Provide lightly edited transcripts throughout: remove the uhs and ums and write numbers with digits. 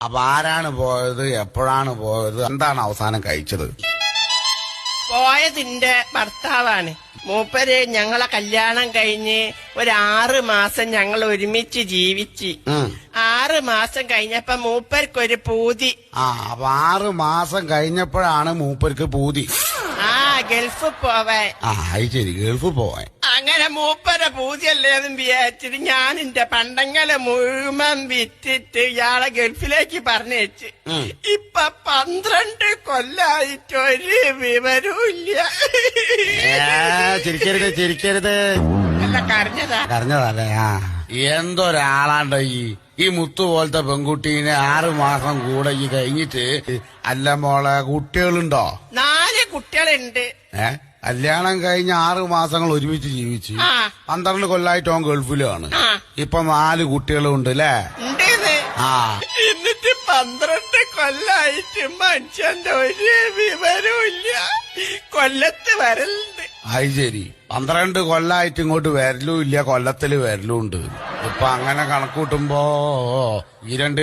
അപ്പൊ ആരാണ് പോയത്, എപ്പോഴാണ് പോയത്, എന്താണ് അവസാനം കഴിച്ചത്? പോയതിന്റെ ഭർത്താവാണ്. മൂപ്പര് ഞങ്ങളെ കല്യാണം കഴിഞ്ഞ് 6 മാസം ഞങ്ങൾ ഒരുമിച്ച് ജീവിച്ച് 6 മാസം കഴിഞ്ഞപ്പോ മൂപ്പർക്കൊരു പൂതി. അപ്പൊ 6 മാസം കഴിഞ്ഞപ്പോഴാണ് മൂപ്പർക്ക് പൂതി. ഗൾഫ് പോവാൻ. അത് ശരി, ഗൾഫ് പോവാൻ. അങ്ങനെ മൂപ്പരെ പൂതിയല്ലേന്നും വിചാരിച്ചിട്ട് ഞാൻ എന്റെ പണ്ടങ്ങളെ മുഴുവൻ വിറ്റിട്ട് ഇയാളെ ഗൾഫിലേക്ക് പറഞ്ഞേച്ച്. ഇപ്പൊ 12 കൊല്ലായിട്ട് ഒരു വിവരവും ഇല്ല. ചിരിക്കരുത്. അല്ല, കരഞ്ഞതല്ലേ? എന്തൊരാളാണ്ട് ഈ മുത്തു പോലത്തെ പെൺകുട്ടീനെ 6 മാസം കൂടെ ഈ കഴിഞ്ഞിട്ട്. അല്ല മോളെ, കുട്ടികളുണ്ടോ? 4 കുട്ടികളുണ്ട്. കല്യാണം കഴിഞ്ഞ 6 മാസങ്ങൾ ഒരുമിച്ച് ജീവിച്ച് 12 കൊല്ലായിട്ട് ഓൻ ഗൾഫിലാണ്. ഇപ്പൊ 4 കുട്ടികളും ഉണ്ട് അല്ലേ? എന്നിട്ട് 12 കൊല്ലായിട്ട് മനുഷ്യന്റെ ഒരു വിവരവും ഇല്ല. കൊല്ലത്ത് വരലുണ്ട്. അത് ശരി, 12 കൊല്ലായിട്ട് ഇങ്ങോട്ട് വരലും ഇല്ല, കൊല്ലത്തില് വരലും ഉണ്ട്. ഇപ്പൊ അങ്ങനെ കണക്ക് കൂട്ടുമ്പോ ഈ രണ്ട്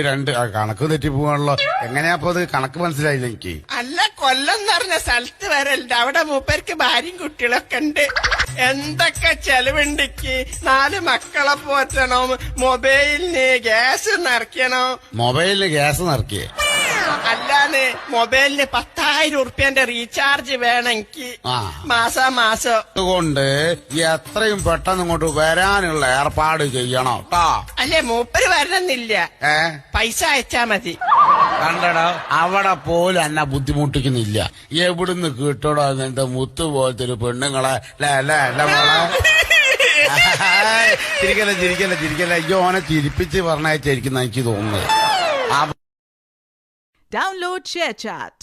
കണക്ക് തെറ്റിപ്പോവാണല്ലോ. എങ്ങനെയാപ്പോ അത് കണക്ക് മനസ്സിലായില്ല എനിക്ക്. അല്ല, കൊല്ലം എന്ന് പറഞ്ഞ സ്ഥലത്ത് വരലുണ്ട്. അവിടെ മൂപ്പർക്ക് ഭാര്യയും കുട്ടികളൊക്കെ ഉണ്ട്. എന്തൊക്കെ ചെലവുണ്ടിക്ക്. 4 മക്കളെ പോറ്റണം, മൊബൈലിന് ഗ്യാസ് നിറയ്ക്കണം. മൊബൈലിന് ഗ്യാസ് നിറക്കിയേ? അല്ലാന്ന്, മൊബൈലിന് 10,000 ഉറുപ്പ്യന്റെ റീചാർജ് വേണമെങ്കിൽ മാസം. അതുകൊണ്ട് എത്രയും പെട്ടെന്ന് ഇങ്ങോട്ട് വരാനുള്ള ഏർപ്പാട് ചെയ്യണം കേട്ടോ. അല്ലേ, മൂപ്പര് വരണമെന്നില്ല, പൈസ അയച്ചാ മതി. കണ്ടടോ, അവിടെ പോലും എന്നെ ബുദ്ധിമുട്ടിക്കുന്നില്ല. എവിടുന്ന് കിട്ടടോ അങ്ങനത്തെ മുത്തു പോലത്തെ ഒരു പെണ്ണുങ്ങളെ? മോളെ ചിരിക്കല്ല. അയ്യോ, ഓനെ ചിരിപ്പിച്ച് പറഞ്ഞയച്ചായിരിക്കും എനിക്ക് തോന്നുന്നത്. Download ShareChat.